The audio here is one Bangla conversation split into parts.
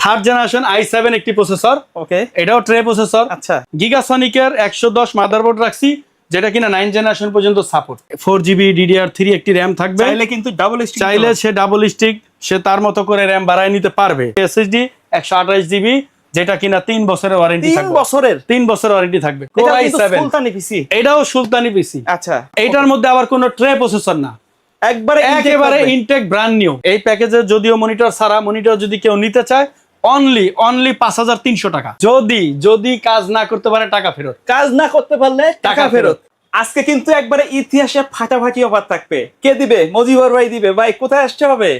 থার্ড জেনারেশন i7 একটি প্রসেসর। ওকে, এটাও ট্রে প্রসেসর। আচ্ছা, গিগাসনিকের 110 মাদারবোর্ড রাখছি, যেটা কিনা 9 জেনারেশন পর্যন্ত সাপোর্ট। 4GB DDR3 একটি র্যাম থাকবে। চাইলে কিন্তু ডাবল স্টিক, চাইলে সে ডাবল স্টিক সে তার মতো করে র্যাম বাড়ায় নিতে পারবে। SSD 128GB, যেটা কিনা 3 বছরের ওয়ারেন্টি থাকবে। 3 বছরের ওয়ারেন্টি থাকবে। Core i7 সুলতানি পিসি, এটাও সুলতানি পিসি। আচ্ছা, এটার মধ্যে আবার কোনো ট্রে প্রসেসর না, একেবারে ইনটেক ব্র্যান্ড নিউ। এই প্যাকেজে যদিও মনিটর ছাড়া, মনিটর যদি কেউ নিতে চায় অনলি 5300 টাকা। যদি কাজ না করতে পারে টাকা ফেরত, কাজ না করতে পারলে টাকা ফেরত। আজকে কিন্তু একবারে ইতিহাসে ফাটাফাটি অফার থাকবে। কে দিবে? মজিবর ভাই দিবে। ভাই কোথায় আসতে হবে?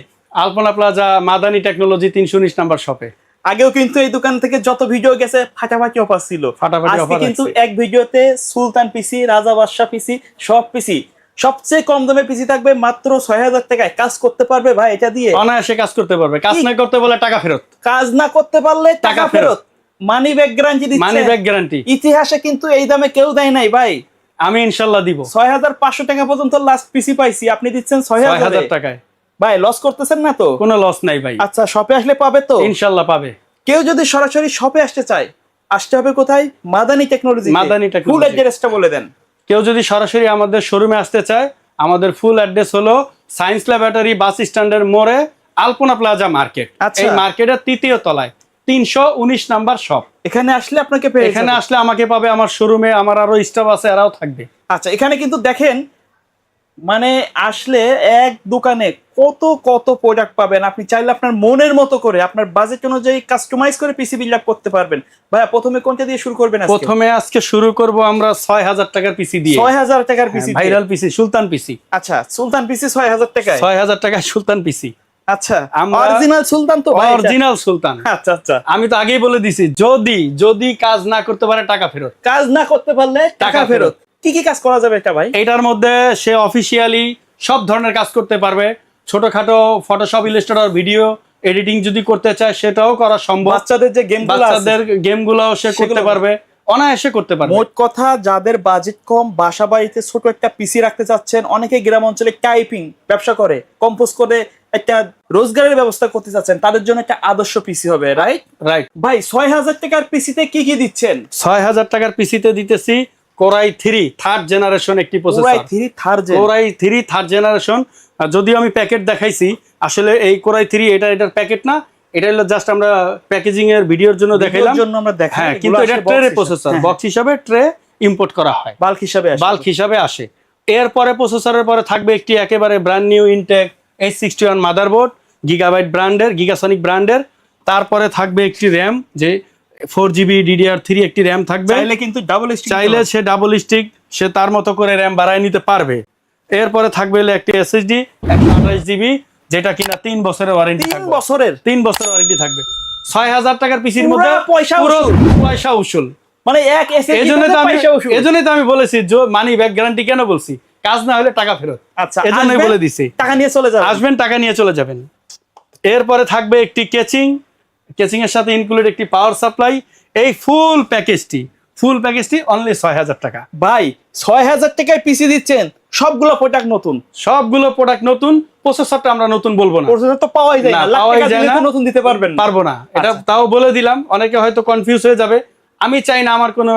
আলপনা প্লাজা, মাদানী টেকনোলজি 319 নাম্বার শপে। আগেও কিন্তু এই দোকান থেকে যত ভিডিও গেছে ফাটাফাটি অফার ছিল। আজকে কিন্তু এক ভিডিওতে সুলতান পিসি, রাজা বাদশা পিসি, সব পিসি, সবচেয়ে কম দামে পিসি থাকবে মাত্র 6000 টাকায়। কাজ করতে পারবে ভাই এটা দিয়ে? অনায়াসে কাজ করতে পারবে। কাজ না করতে বলে টাকা ফেরত, কাজ না করতে পারলে টাকা ফেরত। মানি ব্যাক গ্যারান্টি দিচ্ছে। মানি ব্যাক গ্যারান্টি ইতিহাসে কিন্তু এই দামে কেউ দেয় নাই ভাই। আমি ইনশাআল্লাহ দিব। 6500 টাকা পর্যন্ত লাস্ট পিসি পাইছি, আপনি দিচ্ছেন 6000 টাকায়। ভাই লস করতেছেন না তো? কোনো লস নাই ভাই। আচ্ছা, শপে আসলে পাবে তো? ইনশাআল্লাহ পাবে। কেউ যদি সরাসরি শপে আসতে চায়, আসতে হবে কোথায়? মাদানী টেকনোলজি। মাদানী টেকনোলজি। ফুল অ্যাড্রেসটা বলে দেন। কেউ যদি সরাসরি আমাদের শোরুমে আসতে চায়, আমাদের ফুল অ্যাড্রেস হলো সায়েন্স ল্যাবরেটরি বাস স্ট্যান্ডের মোড়ে, আলপনা প্লাজা মার্কেট। এই মার্কেটের 3য় তলায় 319 নাম্বার শপ। এখানে আসলে আপনাকে পেয়ে যাবেন। এখানে আসলে আমাকে পাবে, আমার শোরুমে আমার আরো স্টাফ আছে, এরাও থাকবে। আচ্ছা, এখানে কিন্তু দেখেন, মানে আসলে এক দোকানে কত কত প্রোডাক্ট পাবেন। আপনি চাইলে আপনার মনের মতো করে, আপনার বাজেট অনুযায়ী কাস্টমাইজ করে পিসি বিল্ড আপ করতে পারবেন। ভাইয়া প্রথমে কোনটা দিয়ে শুরু করবেন? প্রথমে আজকে শুরু করব আমরা 6000 টাকার পিসি দিয়ে। 6000 টাকার পিসি, ভাইরাল পিসি, সুলতান পিসি। আচ্ছা, সুলতান পিসি 6000 টাকায়। 6000 টাকায় সুলতান পিসি। আচ্ছা, অরিজিনাল সুলতান তো ভাই? অরিজিনাল সুলতান। আচ্ছা আচ্ছা, আমি তো আগেই বলে দিছি, যদি কাজ না করতে পারে টাকা ফেরত। কাজ না করতে পারলে টাকা ফেরত। কি কি কাজ করা যাবে এটা ভাই? এটার মধ্যে সে অফিসিয়ালি সব ধরনের কাজ করতে পারবে। ছোটখাটো ফটোশপ, ইলাস্ট্রেটর, ভিডিও এডিটিং যদি করতে চায় সেটাও করা সম্ভব। বাচ্চাদের যে গেমগুলো আছে, বাচ্চাদের গেমগুলোও সে করতে পারবে, অনায়াসে করতে পারবে। মোট কথা, যাদের বাজেট কম, বাসা বাড়িতে ছোট একটা পিসি রাখতে চাচ্ছেন, অনেকে গ্রাম অঞ্চলে টাইপিং ব্যবসা করে, কম্পোজ করে একটা রোজগারের ব্যবস্থা করতে চাচ্ছেন, তাদের জন্য একটা আদর্শ পিসি হবে। রাইট। ভাই 6000 টাকার পিসিতে কি কি দিচ্ছেন? 6000 টাকার পিসিতে দিতেছি Core i3 থার্ড জেনারেশন একটি processor. Core i3 third generation. যদিও আমি প্যাকেট দেখাইছি, আসলে এই Core i3 এটার প্যাকেট না, এটা হলো জাস্ট আমরা প্যাকেজিং এর ভিডিওর জন্য দেখাইলাম। হ্যাঁ, কিন্তু এটা ট্রে প্রসেসর, বক্স হিসাবে ট্রে ইম্পোর্ট করা হয়, বাল্ক হিসাবে আসে। এরপরে প্রসেসরের পরে থাকবে একটি একেবারে brand new Intex H61 motherboard, Gigabyte ব্র্যান্ডের, গিগাসনিক ব্র্যান্ডের। তারপরে থাকবে একটি র্যাম, যে 4GB DDR3 একটি র্যাম থাকবে। চাইলে সে ডাবল স্টিক সে তার মতো করে র্যাম বাড়ায় নিতে পারবে। এরপরে থাকবে একটি SSD 128GB, যেটা কিনা 3 বছরের ওয়ারেন্টি থাকবে। 3 বছরের ওয়ারেন্টি থাকবে। 6000 টাকার পিসির মধ্যে পয়সা উসুল। মানে এক SSD এজন্যই তো আমি বলেছি মানি ব্যাক গ্যারান্টি কেন বলছি, কাজ না হলে টাকা ফেরত। আচ্ছা, এজন্যই বলে দিছি, টাকা নিয়ে চলে যাবেন। আসবেন, টাকা নিয়ে চলে যাবেন। এরপরে থাকবে একটি কেচিং এর সাথে ইনক্লুড একটি পাওয়ার সাপ্লাই। এই ফুল প্যাকেজটি অনলি 6000 টাকা। ভাই 6000 টাকায় পিসি দিচ্ছেন, সবগুলো প্রোডাক্ট নতুন। প্রসেসরটা আমরা নতুন বলবো না, প্রসেসর তো পাওয়াই যায় না, নতুন দিতে পারবো না। এটা তাও বলে দিলাম, অনেকে হয়তো কনফিউজ হয়ে যাবে। আমি চাই না আমার কোনো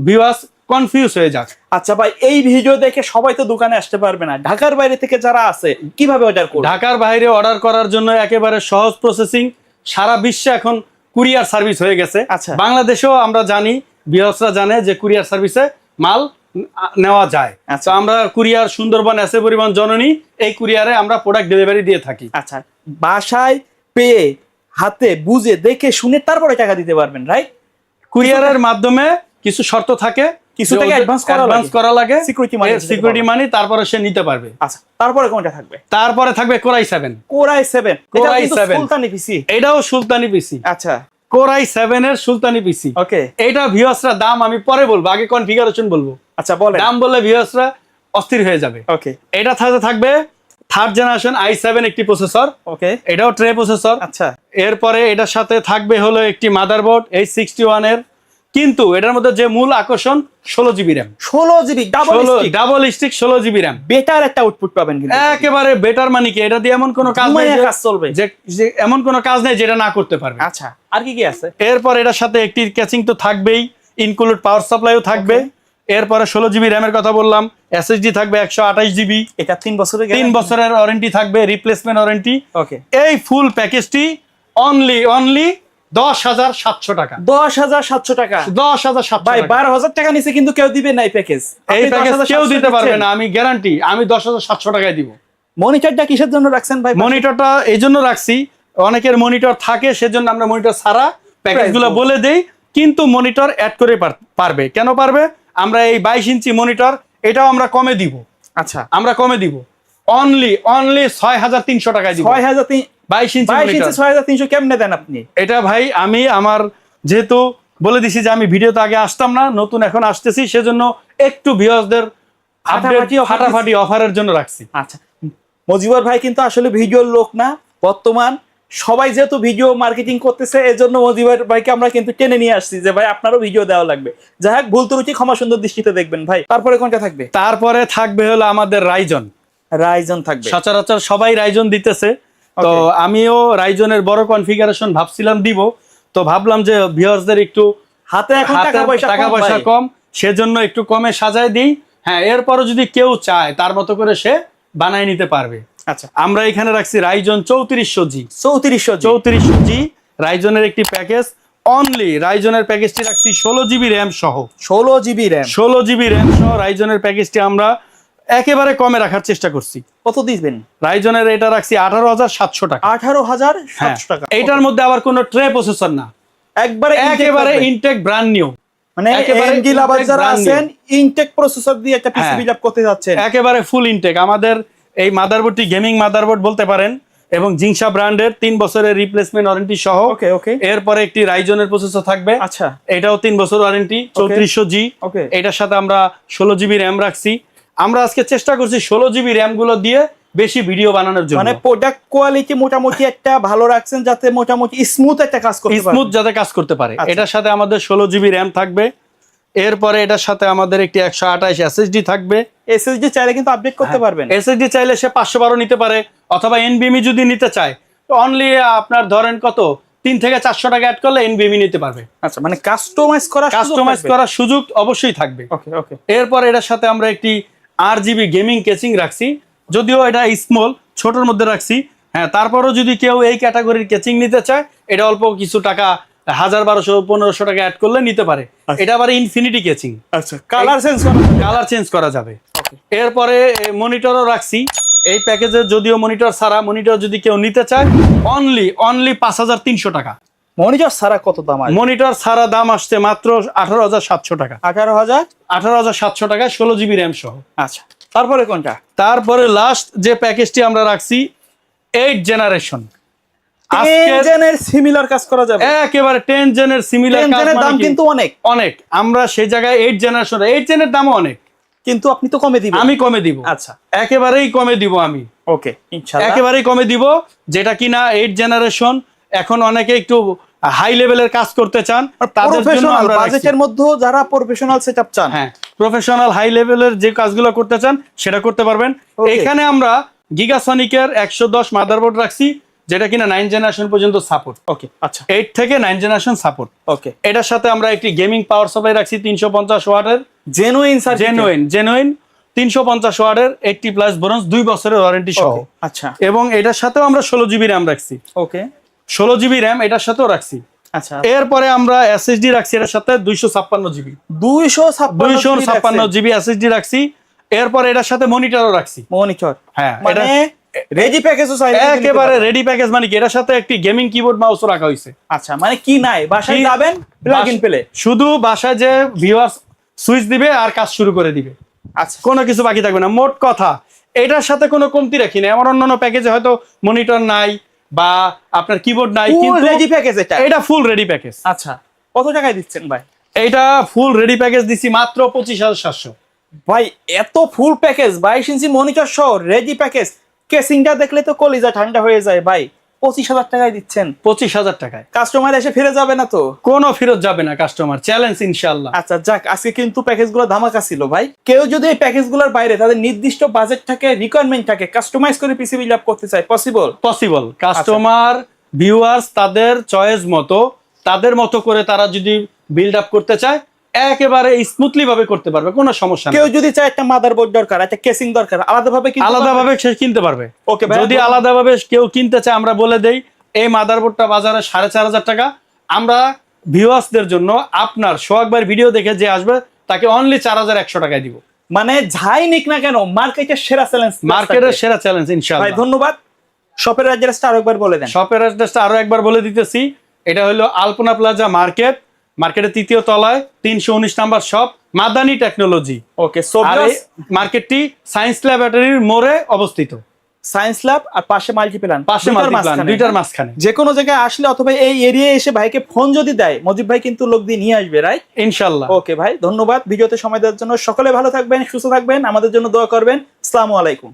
ভিউয়ার্স কনফিউজ হয়ে যাক। আচ্ছা ভাই, এই ভিডিও দেখে সবাই তো দোকানে আসতে পারবে না, ঢাকার বাইরে থেকে যারা আছে কিভাবে অর্ডার করবে? ঢাকার বাইরে অর্ডার করার জন্য একেবারে সহজ প্রসেসিং। সারা বিশ্বে এখন কুরিয়ার সার্ভিস হয়ে গেছে। বাংলাদেশেও আমরা জানি, ভিউয়ার্সরা জানে যে কুরিয়ার সার্ভিসে মাল নেওয়া যায়। তো আমরা কুরিয়ার সুন্দরবন, এসএ পরিবহন, জননী, এই কুরিয়ারে আমরা প্রোডাক্ট ডেলিভারি দিয়ে থাকি। আচ্ছা, বাসায় পেয়ে হাতে বুঝে দেখে শুনে তারপরে টাকা দিতে পারবেন, রাইট? কুরিয়ারের মাধ্যমে কিছু শর্ত থাকে, কিছু টাকা অ্যাডভান্স করা লাগে, সিকিউরিটি মানি, তারপরে সে নিতে পারবে। আচ্ছা, তারপরে কোনটা থাকবে? তারপরে থাকবে Core i7। এটা কিন্তু সুলতানি পিসি। এটাও সুলতানি পিসি। আচ্ছা, Core i7 এর সুলতানি পিসি। ওকে, এটা ভিউয়ার্সরা দাম আমি পরে বলবো, আগে কনফিগারেশন বলবো। আচ্ছা বলেন। দাম বললে ভিউয়ার্সরা অস্থির হয়ে যাবে। ওকে, এটা থাকবে থার্ড জেনারেশন i7 একটি প্রসেসর। ওকে, এটাও ট্রে প্রসেসর। আচ্ছা, এরপরে এটার সাথে থাকবে হলো একটি মাদারবোর্ড H61 এর কিন্তু এটার মধ্যে যে মূল আকর্ষণ 16 GB RAM, 16 GB double stick 16 GB RAM, better একটা আউটপুট পাবেন কিন্তু একেবারে বেটার। মানে কি এটা দিয়ে এমন কোনো কাজ নেই কাজ চলবে, যে এমন কোনো কাজ নেই যেটা না করতে পারবে। আচ্ছা আর কি কি আছে? এরপর এটার সাথে একটি ক্যাচিং তো থাকবেই, ইনক্লুড পাওয়ার সাপ্লাইও থাকবে। এরপরে 16 জিবি র্যামের কথা বললাম, এসএসডি থাকবে 128 জিবি, এটা 3 বছরের 3 বছরের ওয়ারেন্টি থাকবে, রিপ্লেসমেন্ট ওয়ারেন্টি। ওকে, এই ফুল প্যাকেজটি অনলি 10,700 টাকা। 10,700 টাকা? 10,700 ভাই 12,000 টাকা নিচে কিন্তু কেউ দিবে না এই প্যাকেজ। এই প্যাকেজ কেউ দিতে পারবে না, আমি গ্যারান্টি। আমি 10,700 টাকায় দিব। মনিটরটা কিসের জন্য রাখছেন ভাই? মনিটরটা এই জন্য রাখছি, অনেকের মনিটর থাকে সেজন্য আমরা মনিটর ছাড়া প্যাকেজগুলো বলে দেই, কিন্তু মনিটর অ্যাড করে পারবে। কেন পারবে? আমরা এই 22 ইঞ্চি মনিটর এটাও আমরা কমে দিব। আচ্ছা, আমরা কমে দিব অনলি 6,300 টাকায় দিব। 22 ইঞ্চি 6,300 কেমনে দেন আপনি? এটা ভাই আমি আমার যেহেতু বলে দিছি যে আমি ভিডিওতে আগে আসতাম না, নতুন এখন আসতেছি, সেজন্য একটু ভিউয়ারদের ফাটাফাটি অফারের জন্য রাখছি। আচ্ছা, মজিবর ভাই কিন্তু আসলে ভিডিওর লোক না, বর্তমান সবাই যেহেতু ভিডিও মার্কেটিং করতেছে এজন্য মজিবর ভাইকে আমরা কিন্তু টেনে নিয়ে আসছি যে ভাই আপনারও ভিডিও দেওয়া লাগবে। যাই হোক, ভুল ত্রুটি ক্ষমা সুন্দর দৃষ্টিতে দেখবেন ভাই। তারপরে কোনটা থাকবে? তারপরে থাকবে হলো আমাদের রাইজন থাকবে। সচরাচর সবাই রাইজন দিতেছে, তো আমিও রাইজনের বড় কনফিগারেশন ভাবছিলাম দিব, তো ভাবলাম যে ভিউয়ারদের একটু হাতে এখন টাকা পয়সা কম, সেজন্য একটু কমে সাজায় দিই। হ্যাঁ, এরপরও যদি কেউ চায় তার মতো করে সে বানায় নিতে পারবে। আচ্ছা, আমরা এখানে রাখছি রাইজন 3400G। 3400G রাইজনের একটি প্যাকেজ, অনলি রাইজনের প্যাকেজটি রাখছি 16 জিবি র্যাম সহ। 16 জিবি র্যাম সহ রাইজনের প্যাকেজটি আমরা একেবারে কমে রাখার চেষ্টা করছি। কত দিবেন? রাইজনের এটা রাখছি 18,700 টাকা। 18,700 টাকা। এইটার মধ্যে আবার কোনো ট্রে প্রসেসর না, একেবারে ইনটেক ব্র্যান্ড নিউ। মানে AMD লাভার যারা আছেন, ইনটেক প্রসেসর দিয়ে একটা পিসি বিল্ড আপ করতে যাচ্ছেন, একেবারে ফুল ইনটেক। আমাদের এই মাদারবোর্ডটি গেমিং মাদারবোর্ড বলতে পারেন, এবং জিংসা ব্র্যান্ডের 3 বছরের রিপ্লেসমেন্ট ওয়ারেন্টি সহ। এরপরে একটি রাইজনের প্রসেসর থাকবে। আচ্ছা, এটাও 3 বছর ওয়ারেন্টি, 3400G। এটার সাথে আমরা 16 জিবি র্যাম রাখছি। আমরা আজকে চেষ্টা করছি 16 জিবি র্যাম গুলো দিয়ে বেশি ভিডিও বানানোর জন্য, মানে প্রোডাক্ট কোয়ালিটি মোটামুটি একটা ভালো রাখছেন, যাতে মোটামুটি স্মুথ একটা কাজ করতে পারে, স্মুথ যাতে কাজ করতে পারে। এটার সাথে আমাদের 16 জিবি র্যাম থাকবে। এরপরে এটার সাথে আমাদের একটি 128 এসএসডি থাকবে। এসএসডি চাইলে কিন্তু আপডেট করতে পারবেন। এসএসডি চাইলে সে 512 নিতে পারে, অথবা এনভিএমই যদি নিতে চায় অনলি আপনার ধরেন কত 3 থেকে 400 টাকা অ্যাড করলে এনভিএমই নিতে পারবে। আচ্ছা, মানে কাস্টমাইজ করার সুযোগ অবশ্যই থাকবে। এরপর এটার সাথে আমরা একটি RGB গেমিং কেচিং রাখছি, যদিও এটা স্মল ছোটর মধ্যে রাখছি। হ্যাঁ, তারপরও যদি কেউ এই ক্যাটাগরির কেচিং নিতে চায়, এটা অল্প কিছু টাকা 1,000-1,200-1,500 টাকা অ্যাড করলে নিতে পারে। এটা আবার ইনফিনিটি কেচিং। আচ্ছা, কালার চেঞ্জ করা যাবে। এরপরে মনিটরও রাখছি এই প্যাকেজে, যদিও মনিটর ছাড়া। মনিটর যদি কেউ নিতে চায় অনলি 5,300 টাকা। মনিটর ছাড়া কত দাম? মনিটর ছাড়া দাম আসছে মাত্র 18,700 টাকা। 18,700 টাকা 16 জিবি র্যাম সহ। আচ্ছা, তারপরে কোনটা? তারপরে লাস্ট যে প্যাকেজটি আমরা রাখছি 8 জেনারেশন। 10 জেনের সিমিলার কাজ করা যাবে, একেবারে 10 জেনের সিমিলার কাজ। দাম কিন্তু অনেক। আমরা সেই জায়গায় 8 জেনারেশন, 8 জেনের দামও অনেক, কিন্তু আপনি তো কমে দিবেন। আমি কমে দিব। আচ্ছা, একেবারেই কমে দিব আমি। ওকে, ইনশাআল্লাহ একেবারেই কমে দিব। যেটা কিনা 8 জেনারেশন, এখন অনেকে একটু হাই লেভেলের কাজ করতে চান, তাদের জন্য আমরা বাজেটের মধ্যে যারা প্রফেশনাল সেটআপ চান, হ্যাঁ, প্রফেশনাল হাই লেভেলের যে কাজগুলো করতে চান সেটা করতে পারবেন। এখানে আমরা গিগাসনিকের 110 মাদারবোর্ড রাখছি, যেটা কিনা 9 জেনারেশন পর্যন্ত সাপোর্ট। ওকে, আচ্ছা, 8 থেকে 9 জেনারেশন সাপোর্ট। ওকে, এটার সাথে আমরা একটি গেমিং পাওয়ার সাপ্লাই রাখছি 350 ওয়াটের, জেনুইন 350 ওয়াটের 80+ ব্রোঞ্জ 2 বছরের ওয়ারেন্টি সহ। আচ্ছা, এবং এটার সাথেও আমরা 16 জিবি র্যাম রাখছি। ওকে, 16 জিবি র্যাম এটার সাথেও রাখছি। আচ্ছা, এরপরে আমরা এসএসডি রাখছি এর সাথে 256 জিবি। 256 জিবি এসএসডি রাখছি। এরপর এটার সাথে মনিটরও রাখছি। হ্যাঁ, মানে রেডি প্যাকেজও চাইলে একেবারে রেডি প্যাকেজ। মানে কি, এটার সাথে একটি গেমিং কিবোর্ড মাউসও রাখা হয়েছে। আচ্ছা, মানে কি নাই, বাসায় যাবেন প্লাগ ইন পেলে শুধু বাসায় যে ভিউয়ার্স সুইচ দিবে আর কাজ শুরু করে দিবে। আচ্ছা, কোনো কিছু বাকি থাকবে না। মোট কথা এটার সাথে কোনো কমতি রাখি না। আমার অন্যান্য প্যাকেজে হয়তো মনিটর নাই বা আপনার কিবোর্ড নাই, কিন্তু রেডি প্যাকেজ এটা ফুল রেডি প্যাকেজ। আচ্ছা, কত টাকায় দিচ্ছেন ভাই? এটা ফুল রেডি প্যাকেজ দিছি মাত্র 25,700। ভাই এত ফুল প্যাকেজ 22 ইঞ্চি মনিটর সহ রেডি প্যাকেজ, কেসিংটা দেখলে তো কলিজা ঠান্ডা হয়ে যায় ভাই। 25,000 টাকায় দিচ্ছেন। 25,000 টাকায় কাস্টমার এসে ফিরে যাবে না তো? কোনো ফেরত যাবে না কাস্টমার, চ্যালেঞ্জ ইনশাআল্লাহ। আচ্ছা যাক, আজকে কিন্তু প্যাকেজগুলো ধামাকা ছিল ভাই। কেউ যদি এই প্যাকেজগুলোর বাইরে তাদের নির্দিষ্ট বাজেটটাকে, রিকোয়ারমেন্টটাকে কাস্টমাইজ করে পিসি বিল্ড আপ করতে চায়, পসিবল? পসিবল। কাস্টমার ভিউয়ার্স তাদের চয়েস মতো, তাদের মতো করে তারা যদি বিল্ড আপ করতে চায় একেবারে স্মুথলি ভাবে করতে পারবে, কোনো সমস্যা নেই। কেউ যদি চায় একটা মাদারবোর্ড দরকার, একটা কেসিং দরকার, আলাদাভাবে আলাদাভাবে সে কিনতে পারবে। ওকে ভাই, যদি আলাদাভাবে কেউ কিনতে চায় আমরা বলে দেই এই মাদারবোর্ডটা বাজারে 4,500 টাকা। আমরা ভিউয়ার্সদের জন্য আপনার সোহাগ ভাইয়ের ভিডিও দেখে যে আসবে তাকে অনলি 4,100 টাকায় দিব। মানে যাই নিক না কেন মার্কেটের সেরা চ্যালেঞ্জ, মার্কেটের সেরা চ্যালেঞ্জ ইনশাআল্লাহ। ভাই ধন্যবাদ। শপের অ্যাড্রেসটা আরেকবার বলে দেন। শপের অ্যাড্রেসটা আরো একবার বলে দিতেছি, এটা হলো আলপনা প্লাজা মার্কেট, মার্কেটের 3য় তলায় 319 নাম্বার শপ, মাদানী টেকনোলজি। ওকে, সো আর এই মার্কেটটি সায়েন্স ল্যাবরেটরির মোড়ে অবস্থিত। সায়েন্স ল্যাব আর পাশে মাল্টিপ্ল্যান, পাশে মাল্টিপ্ল্যান, দুইটার মাঝখানে। যে কোনো জায়গায় আসলে অথবা এই এরিয়ায় এসে ভাইকে ফোন যদি দেয়, মজিব ভাই কিন্তু লোক দিয়ে নিয়ে আসবে, রাইট? ইনশাআল্লাহ। ওকে ভাই, ধন্যবাদ ভিডিওতে সময় দেওয়ার জন্য। সকলে ভালো থাকবেন, সুস্থ থাকবেন, আমাদের জন্য দোয়া করবেন। আসসালামু আলাইকুম।